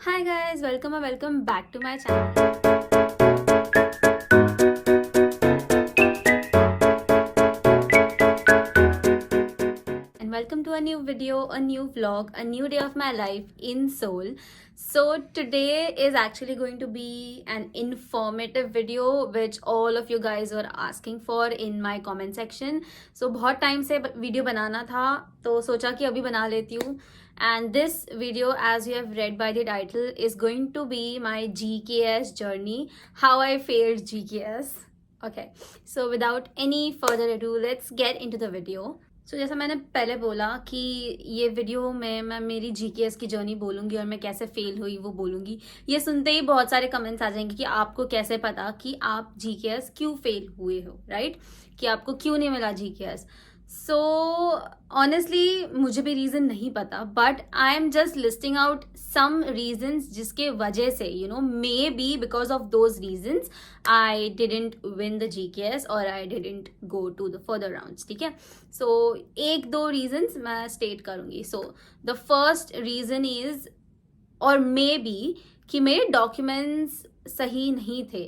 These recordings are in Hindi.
Hi guys, welcome or welcome back to my channel. And welcome to a new video, a new vlog, a new day of my life in Seoul. So today is actually going to be an informative video which all of you guys were asking for in my comment section. So बहुत टाइम से वीडियो बनाना था तो सोचा कि अभी बना लेती हूँ. And this video, as you have read by the title, is going to be my GKS journey, how I failed GKS. Okay, so without any further ado, let's get into the video. So जैसा मैंने पहले बोला कि ये वीडियो में मैं मेरी GKS की जर्नी बोलूँगी और मैं कैसे फेल हुई वो बोलूँगी. ये सुनते ही बहुत सारे कमेंट्स आ जाएंगे कि आपको कैसे पता कि आप GKS क्यों फेल हुए हो, राइट? कि आपको क्यों नहीं मिला GKS. सो ऑनेस्टली मुझे भी रीज़न नहीं पता, but I am just listing out some reasons जिसके वजह से maybe because of those reasons I didn't win the GKS और I didn't go to the further rounds. ठीक है, सो एक दो रीजन्स मैं स्टेट करूँगी. So the first reason is और मे बी कि मेरे डॉक्यूमेंट्स सही नहीं थे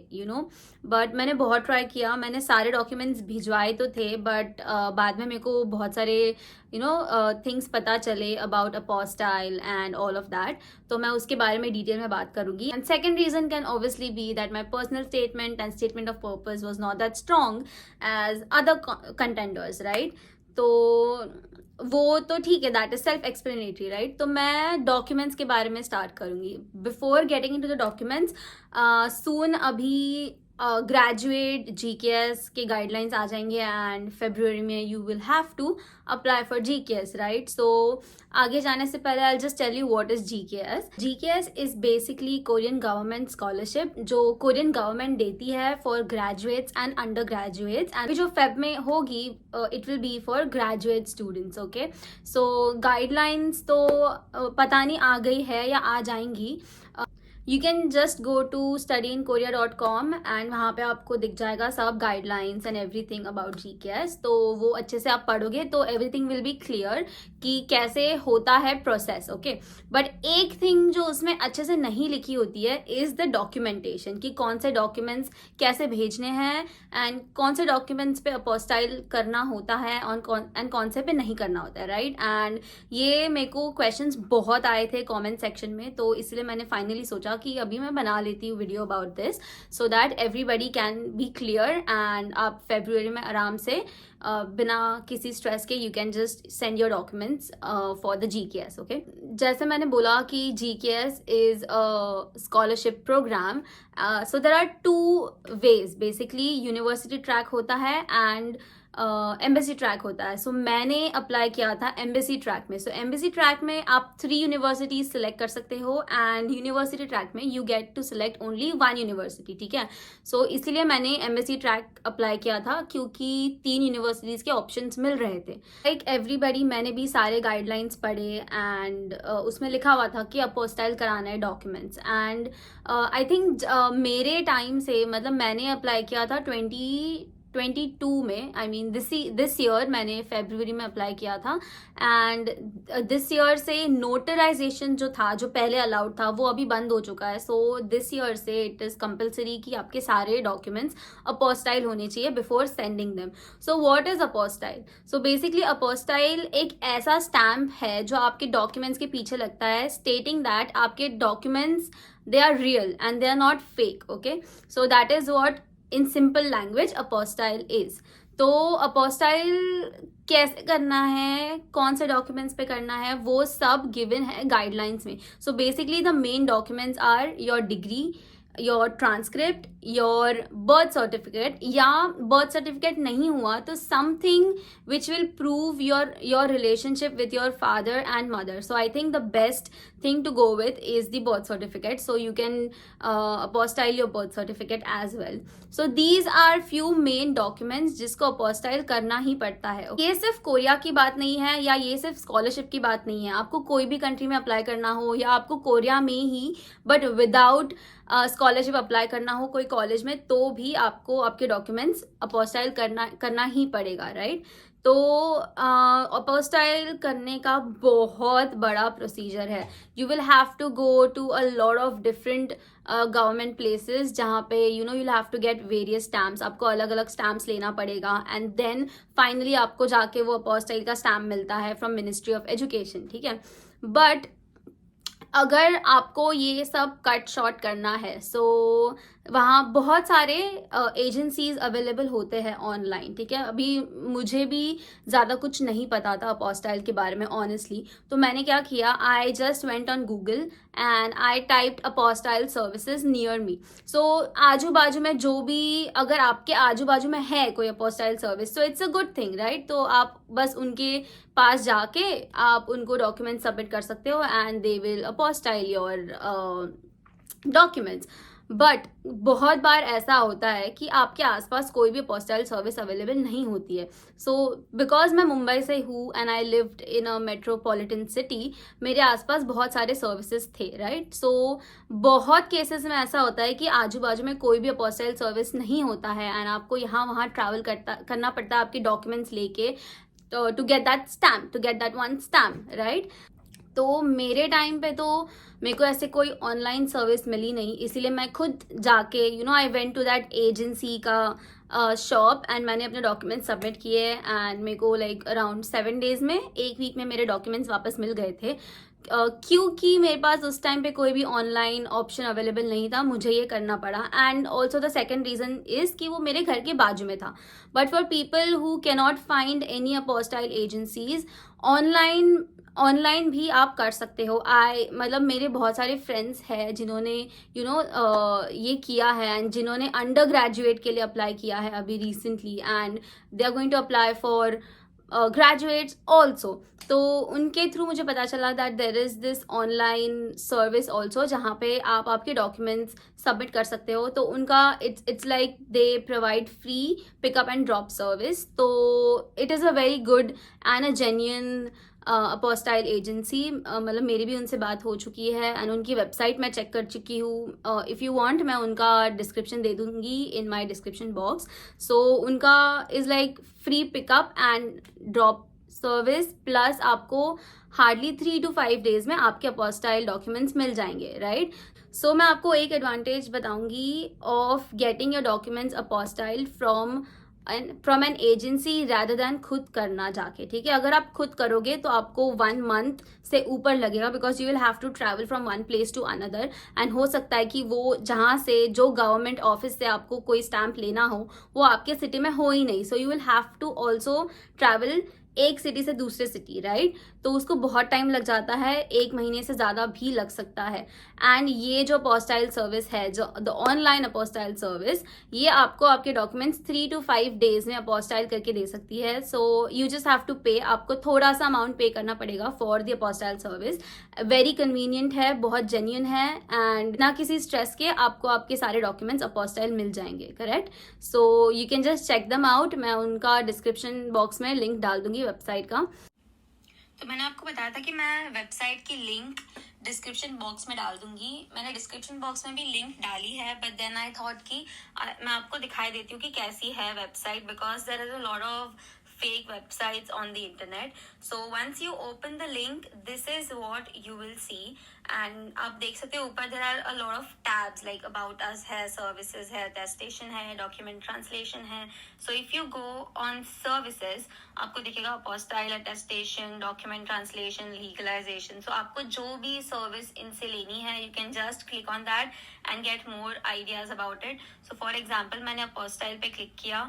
बट मैंने बहुत ट्राई किया. मैंने सारे डॉक्यूमेंट्स भिजवाए तो थे बट बाद में मेरे को बहुत सारे थिंग्स पता चले about apostille and all of that. तो मैं उसके बारे में डिटेल में बात करूंगी. And second reason can obviously be that my personal statement and statement of purpose was not that strong as other contenders, right? तो वो तो ठीक है, that is self explanatory, right? तो मैं डॉक्यूमेंट्स के बारे में स्टार्ट करूंगी. Before getting into the documents, soon अभी ग्रेजुएट GKS के गाइडलाइंस आ जाएंगे एंड फरवरी में you will have to apply for GKS, right? So आगे जाने से पहले I just tell you what is GKS. GKS is basically Korean government scholarship जो कोरियन गवर्नमेंट देती है for graduates and undergraduates. And जो फेब में होगी it will be for graduate students. Okay, so guidelines तो पता नहीं आ गई है या आ जाएंगी. You can just go to studyinkorea.com and वहाँ पे आपको दिख जाएगा सब guidelines and everything about GKS. तो वो अच्छे से आप पढ़ोगे तो एवरीथिंग विल बी क्लियर कि कैसे होता है प्रोसेस. ओके, बट एक थिंग जो उसमें अच्छे से नहीं लिखी होती है इज द डॉक्यूमेंटेशन, कि कौन से डॉक्यूमेंट्स कैसे भेजने हैं एंड कौन से डॉक्यूमेंट्स पे अपोस्टाइल करना होता है एंड कौन से पे नहीं करना होता है, राइट? एंड ये मेरे को क्वेश्चंस बहुत आए थे कमेंट सेक्शन में, तो इसलिए मैंने फाइनली सोचा कि अभी मैं बना लेती हूँ video about this so that everybody can be clear and आप फरवरी में आराम से बिना किसी स्ट्रेस के you can just send your documents for the GKS. Okay, जैसे मैंने बोला कि GKS is a scholarship programme. So there are two ways. Basically university track होता है एंड एम्बेसी ट्रैक होता है. सो मैंने अप्लाई किया था एम्बेसी ट्रैक में. सो एम्बेसी ट्रैक में आप 3 यूनिवर्सिटीज सिलेक्ट कर सकते हो एंड यूनिवर्सिटी ट्रैक में you get to select only 1 university. ठीक है, सो इसलिए मैंने एम्बेसी ट्रैक अप्लाई किया था क्योंकि 3 यूनिवर्सिटीज के ऑप्शंस मिल रहे थे. लाइक एवरीबडी मैंने भी सारे गाइडलाइंस पढ़े एंड उसमें लिखा हुआ था कि अपोस्टाइल कराना है डॉक्यूमेंट्स. एंड आई थिंक मेरे टाइम से मतलब मैंने अप्लाई किया था 2022 में. आई मीन दिस ईयर मैंने फरवरी में अप्लाई किया था एंड दिस ईयर से नोटराइजेशन जो था, जो पहले अलाउड था, वो अभी बंद हो चुका है. सो दिस ईयर से इट इज़ कंपल्सरी कि आपके सारे डॉक्यूमेंट्स अपोस्टाइल होने चाहिए before sending them. So what is apostille? So basically apostille एक ऐसा स्टैम्प है जो आपके डॉक्यूमेंट्स के पीछे लगता है स्टेटिंग दैट आपके documents they are real and they are not fake. Okay, so that is what in simple language apostille is. तो अपोस्टाइल कैसे करना है, कौन से डॉक्यूमेंट्स पे करना है, वो सब गिवन है गाइडलाइंस में. So basically the main documents are your degree, your transcript, your birth certificate, या बर्थ सर्टिफिकेट नहीं हुआ तो something which will prove your relationship with your father and mother. So I think the best thing to go with is the birth certificate, so you can apostille your birth certificate as well. So these are few main documents जिसको apostille करना ही पड़ता है. ये सिर्फ कोरिया की बात नहीं है या ये सिर्फ स्कॉलरशिप की बात नहीं है. आपको कोई भी कंट्री में अप्लाई करना हो या आपको कोरिया में ही बट विदाउट स्कॉलरशिप अप्लाई करना हो कोई कॉलेज में, तो भी आपको आपके डॉक्यूमेंट्स अपोस्टाइल करना ही पड़ेगा, राइट? तो अपोस्टाइल करने का बहुत बड़ा प्रोसीजर है. You will have to go to a lot of different government places जहाँ पे you know you'll have to get various stamps. आपको अलग अलग स्टैम्प्स लेना पड़ेगा एंड देन फाइनली आपको जाके वो अपोस्टाइल का स्टैम्प मिलता है फ्रॉम मिनिस्ट्री ऑफ एजुकेशन. ठीक है, बट अगर आपको ये सब कट शॉर्ट करना है सो वहाँ बहुत सारे एजेंसीज अवेलेबल होते हैं ऑनलाइन. ठीक है, अभी मुझे भी ज़्यादा कुछ नहीं पता था अपोस्टाइल के बारे में ऑनेस्टली. तो मैंने क्या किया, I just went on Google and I typed apostille services near me. So आजू बाजू में जो भी, अगर आपके आजू बाजू में है कोई अपोस्टाइल सर्विस, तो it's a good thing right. तो आप बस उनके पास जाके आप उनको डॉक्यूमेंट सबमिट कर सकते हो and they will apostille your documents. But बहुत बार ऐसा होता है कि आपके आसपास कोई भी अपोस्टाइल सर्विस अवेलेबल नहीं होती है. सो बिकॉज मैं मुंबई से हूँ and I lived in a metropolitan city, मेरे आसपास बहुत सारे सर्विसेज थे राइट. सो बहुत केसेस में ऐसा होता है कि आजू बाजू में कोई भी अपोस्टाइल सर्विस नहीं होता है एंड आपको यहाँ वहाँ ट्रैवल करना पड़ता है आपके डॉक्यूमेंट्स लेके to get that stamp, to get that one stamp, right? तो मेरे टाइम पे तो मेरे को ऐसे कोई ऑनलाइन सर्विस मिली नहीं, इसीलिए मैं खुद जाके you know I went to that agency का शॉप एंड मैंने अपने डॉक्यूमेंट्स सबमिट किए एंड मेरे को लाइक अराउंड 7 days में, एक वीक में मेरे डॉक्यूमेंट्स वापस मिल गए थे. क्योंकि मेरे पास उस टाइम पे कोई भी ऑनलाइन ऑप्शन अवेलेबल नहीं था, मुझे ये करना पड़ा. And also the second reason is कि वो मेरे घर के बाजू में था. But for people who cannot find any apostille agencies, online भी आप कर सकते हो. मतलब मेरे बहुत सारे फ्रेंड्स हैं जिन्होंने ये किया है एंड जिन्होंने अंडर ग्रेजुएट के लिए अप्लाई किया है अभी recently and they are going to apply for graduates also. तो उनके थ्रू मुझे पता चला that there is this online service also जहाँ पे आप आपके डॉक्यूमेंट्स सबमिट कर सकते हो. तो उनका it's like they provide free pickup and drop service. तो it is a very good and a genuine apostille agency. मतलब मेरी भी उनसे बात हो चुकी है एंड उनकी वेबसाइट मैं चेक कर चुकी हूँ. इफ़ यू वांट मैं उनका डिस्क्रिप्शन दे दूंगी इन माय डिस्क्रिप्शन बॉक्स. सो उनका is like free pickup and drop service plus आपको हार्डली 3 to 5 days में आपके अपोस्टाइल डॉक्यूमेंट्स मिल जाएंगे राइट. सो मैं आपको एक एडवांटेज बताऊंगी of getting your documents apostille from an agency rather than खुद करना जाके. ठीक है, अगर आप खुद करोगे तो आपको 1 month से ऊपर लगेगा because you will have to travel from one place to another and हो सकता है कि वो जहाँ से जो गवर्नमेंट ऑफिस से आपको कोई स्टैम्प लेना हो वो आपके सिटी में हो ही नहीं. So you will have to also travel एक सिटी से दूसरे सिटी राइट. तो उसको बहुत टाइम लग जाता है, 1 महीने से ज़्यादा भी लग सकता है. एंड ये जो अपोस्टाइल सर्विस है, जो द ऑनलाइन अपोस्टाइल सर्विस, ये आपको आपके डॉक्यूमेंट्स 3 to 5 days में अपोस्टाइल करके दे सकती है. So you just have to pay, आपको थोड़ा सा अमाउंट पे करना पड़ेगा for the apostille service. Very convenient है, बहुत जेन्युइन है एंड ना किसी स्ट्रेस के आपको आपके सारे डॉक्यूमेंट्स अपोस्टाइल मिल जाएंगे correct. So you can just check them out. मैं उनका डिस्क्रिप्शन बॉक्स में लिंक डाल दूंगी वेबसाइट का. तो मैंने आपको बताया था कि मैं वेबसाइट की लिंक डिस्क्रिप्शन बॉक्स में डाल दूंगी. मैंने डिस्क्रिप्शन बॉक्स में भी लिंक डाली है बट देन आई थॉट कि मैं आपको दिखाई देती हूँ कि कैसी है website because there is a lot of fake websites on the internet. So once you open the link, this is what you will see. And आप देख सकते हो ऊपर there are a lot of tabs like about us है, services है, attestation है, document translation है. So if you go on services, आपको दिखेगा apostille, attestation, document translation, legalization. So आपको जो भी service इनसे लेनी है, you can just click on that and get more ideas about it. So for example, मैंने apostille पे click किया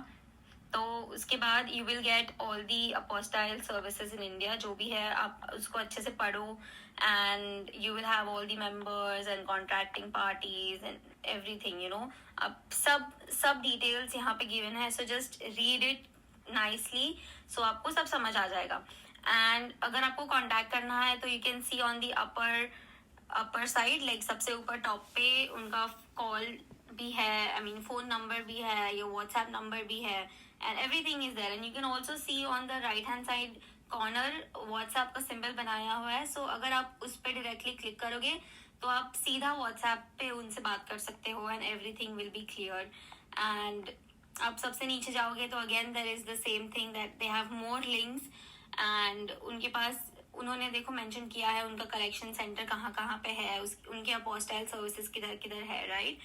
तो उसके बाद you will get all the apostille services in India. जो भी है आप उसको अच्छे से पढ़ो and you will have all the members and contracting parties and everything you know. अब सब डिटेल्स यहाँ पे गिवन है. So just read it nicely. So आपको सब समझ आ जाएगा. एंड अगर आपको कॉन्टैक्ट करना है तो you can see on the upper side like सबसे ऊपर टॉप पे उनका कॉल भी है, आई मीन फोन नंबर भी है, या व्हाट्सएप नंबर भी है and everything is there. And you can also see on the right hand side corner WhatsApp का सिंबल बनाया हुआ है. So अगर आप उस पर डायरेक्टली क्लिक करोगे तो आप सीधा WhatsApp पे उनसे बात कर सकते हो and everything will be clear. And आप सबसे नीचे जाओगे तो again there is the same thing that they have more links, and उनके पास उन्होंने देखो मेंशन किया है उनका कलेक्शन सेंटर कहाँ कहाँ पे है, उनके अपोस्टाइल सर्विसेज किधर किधर है, राइट।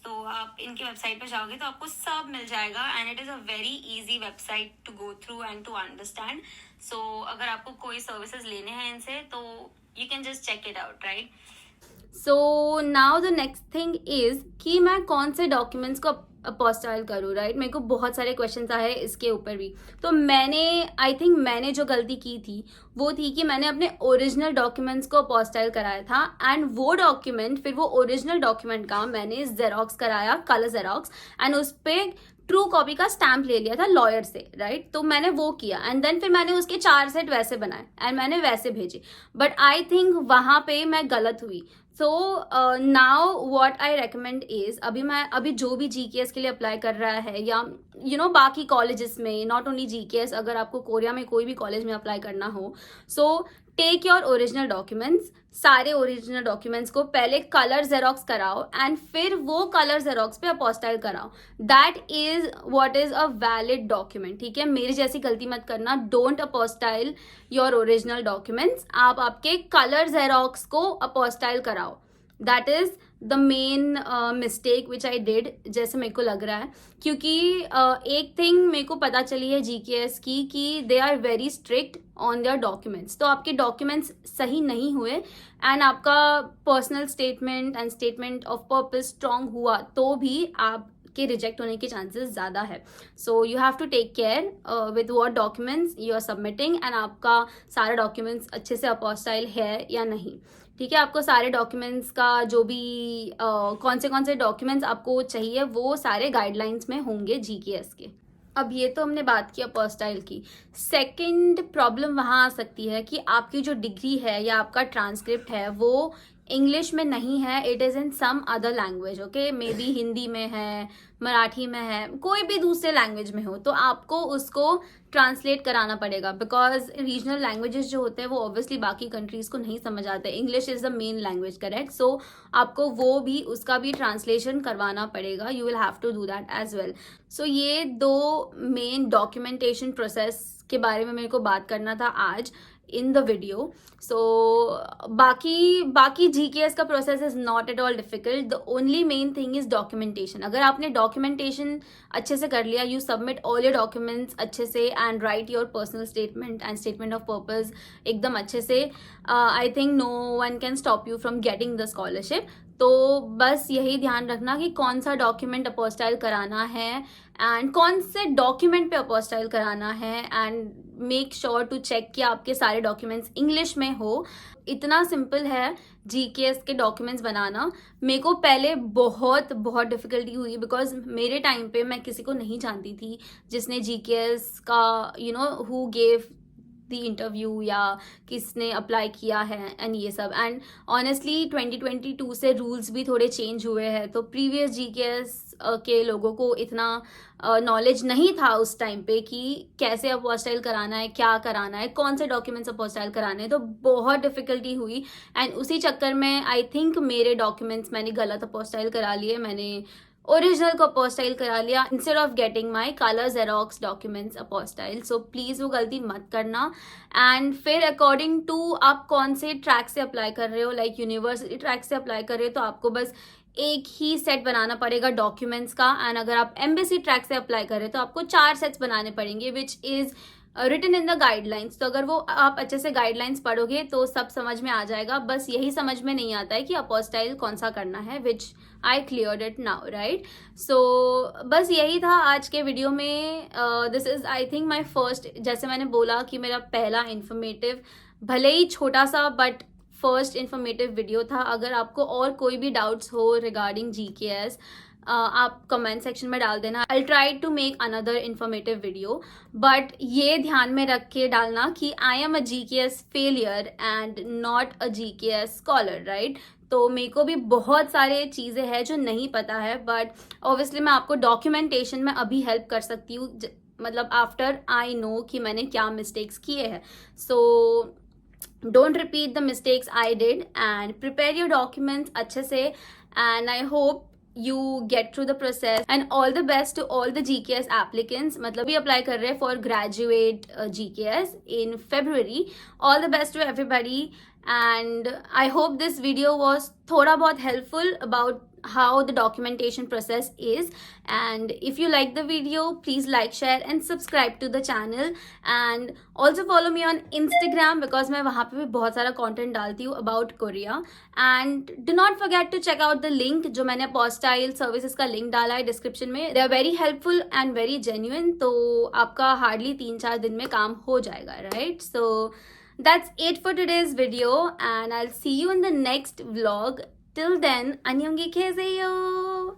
तो आप इनकी वेबसाइट पर जाओगे तो आपको सब मिल जाएगा, and it is a very easy website to go through and to understand. So अगर आपको कोई सर्विसेज लेने हैं इनसे तो you can just check it out, right. So now the next thing is कि मैं कौन से डॉक्यूमेंट्स को अपोस्टाइल करूँ, राइट। मेरे को बहुत सारे क्वेश्चंस आए इसके ऊपर भी। तो आई थिंक मैंने जो गलती की थी वो थी कि मैंने अपने ओरिजिनल डॉक्यूमेंट्स को अपोस्टाइल कराया था, एंड वो डॉक्यूमेंट फिर वो ओरिजिनल डॉक्यूमेंट का मैंने जेरोक्स कराया, कलर जेरोक्स, एंड उस पर ट्रू कॉपी का स्टैम्प ले लिया था लॉयर से, राइट। तो मैंने वो किया, एंड देन फिर मैंने उसके 4 सेट वैसे बनाए एंड मैंने वैसे भेजे, बट आई थिंक वहां पे मैं गलत हुई। So now what I recommend is, अभी जो भी जीकेएस के लिए अप्लाई कर रहा है या बाकी कॉलेजेस में, नॉट ओनली जीकेएस, अगर आपको कोरिया में कोई भी कॉलेज में अप्लाई करना हो, so take your original documents, सारे ओरिजिनल डॉक्यूमेंट्स को पहले कलर जेरोक्स कराओ एंड फिर वो कलर जेरोक्स पे अपोस्टाइल कराओ। That is what is a valid document, ठीक है। मेरी जैसी गलती मत करना, don't apostille your original documents, आप आपके कलर जेरोक्स को अपोस्टाइल कराओ। That is the main mistake which I did, जैसे मेरे को लग रहा है, क्योंकि एक थिंग मेरे को पता चली है जीकेएस की कि they are very strict on their documents. तो आपके डॉक्यूमेंट्स सही नहीं हुए एंड आपका personal statement and statement of purpose strong हुआ तो भी आप के रिजेक्ट होने के चांसेस ज़्यादा है। So you have to take care with what documents you are submitting, and आपका सारा डॉक्यूमेंट्स अच्छे से अपोस्टाइल है या नहीं, ठीक है। आपको सारे डॉक्यूमेंट्स का जो भी कौन से डॉक्यूमेंट्स आपको चाहिए वो सारे गाइडलाइंस में होंगे जीकेएस के। अब ये तो हमने बात की अपोस्टाइल की। सेकंड प्रॉब्लम वहाँ आ सकती है कि आपकी जो डिग्री है या आपका ट्रांसक्रिप्ट है वो इंग्लिश में नहीं है, it is in some other language, okay. Maybe Hindi में है, मराठी में है, कोई भी दूसरे लैंग्वेज में हो, तो आपको उसको ट्रांसलेट कराना पड़ेगा, बिकॉज रीजनल लैंग्वेजेस जो होते हैं वो ऑब्वियसली बाकी कंट्रीज को नहीं समझ आते। English is the main language, correct. So आपको वो भी, उसका भी ट्रांसलेशन करवाना पड़ेगा, you will have to do that as well. So ये 2 मेन डॉक्यूमेंटेशन प्रोसेस के बारे में मेरे को बात करना था आज in the video. So बाकी GKS का process is not at all difficult. The only main thing is documentation. अगर आपने documentation अच्छे से कर लिया, you submit all your documents अच्छे से and write your personal statement and statement of purpose एकदम अच्छे से, I think no one can stop you from getting the scholarship. तो बस यही ध्यान रखना कि कौन सा डॉक्यूमेंट अपोस्टाइल कराना है एंड कौन से डॉक्यूमेंट पे अपोस्टाइल कराना है, and make sure to check कि आपके सारे डॉक्यूमेंट्स इंग्लिश में हो। इतना सिंपल है जीकेएस के डॉक्यूमेंट्स बनाना। मेरे को पहले बहुत डिफिकल्टी हुई, बिकॉज मेरे टाइम पे मैं किसी को नहीं जानती थी जिसने जीकेएस का हु गेव द इंटरव्यू या किसने अप्लाई किया है एंड ये सब। एंड ऑनेस्टली 2022 से रूल्स भी थोड़े चेंज हुए हैं, तो प्रीवियस जीकेएस के लोगों को इतना नॉलेज नहीं था उस टाइम पे कि कैसे अपोस्टाइल कराना है, क्या कराना है, कौन से डॉक्यूमेंट्स अपोस्टाइल कराने हैं, तो बहुत डिफिकल्टी हुई। एंड उसी चक्कर में आई थिंक मेरे डॉक्यूमेंट्स मैंने गलत अपोस्टाइल करा लिए, मैंने ओरिजिनल को अपोस्टाइल करा लिया instead of getting my colour xerox documents apostille. So please वो गलती मत करना। एंड फिर अकॉर्डिंग टू आप कौन से ट्रैक से अप्लाई कर रहे हो, लाइक यूनिवर्सिटी ट्रैक से अप्लाई कर रहे हो तो आपको बस एक ही सेट बनाना पड़ेगा डॉक्यूमेंट्स का, एंड अगर आप एम्बेसी ट्रैक से अप्लाई कर रहे हो तो आपको 4 सेट्स बनाने पड़ेंगे, which is written in the guidelines. तो अगर वो आप अच्छे से गाइडलाइंस पढ़ोगे तो सब समझ में आ जाएगा। बस यही समझ में नहीं आता है कि अपोस्टाइल कौन सा करना है, which I cleared it now, right. So बस यही था आज के वीडियो में। This is I think my first, जैसे मैंने बोला कि मेरा पहला इन्फॉर्मेटिव, भले ही छोटा सा बट फर्स्ट इन्फॉर्मेटिव वीडियो था। अगर आपको और कोई भी डाउट्स हो रिगार्डिंग जीकेएस, आप कमेंट सेक्शन में डाल देना। I try to make another informative video, but ये ध्यान में रख के डालना कि I am a GKS failure and not a GKS scholar, right. तो मेरे को भी बहुत सारे चीज़ें हैं जो नहीं पता है, बट ऑब्वियसली मैं आपको डॉक्यूमेंटेशन में अभी हेल्प कर सकती हूँ, मतलब आफ्टर आई नो कि मैंने क्या मिस्टेक्स किए हैं। सो don't repeat the mistakes I did and prepare your documents अच्छे से, and I hope you get through the process, and all the best to all the GKS applicants. मतलब भी apply कर रहे हैं for graduate GKS in February. All the best to everybody, and I hope this video was थोड़ा बहुत helpful about how the documentation process is. And if you like the video, please like, share and subscribe to the channel, and also follow me on Instagram because मैं वहाँ पे भी बहुत सारा content डालती हूँ about Korea. And do not forget to check out the link जो मैंने Postile services का link डाला है description में. They are very helpful and very genuine, तो आपका hardly 3-4 दिन में काम हो जाएगा, right? So that's it for today's video, and I'll see you in the next vlog. Till then, 안녕히 계세요.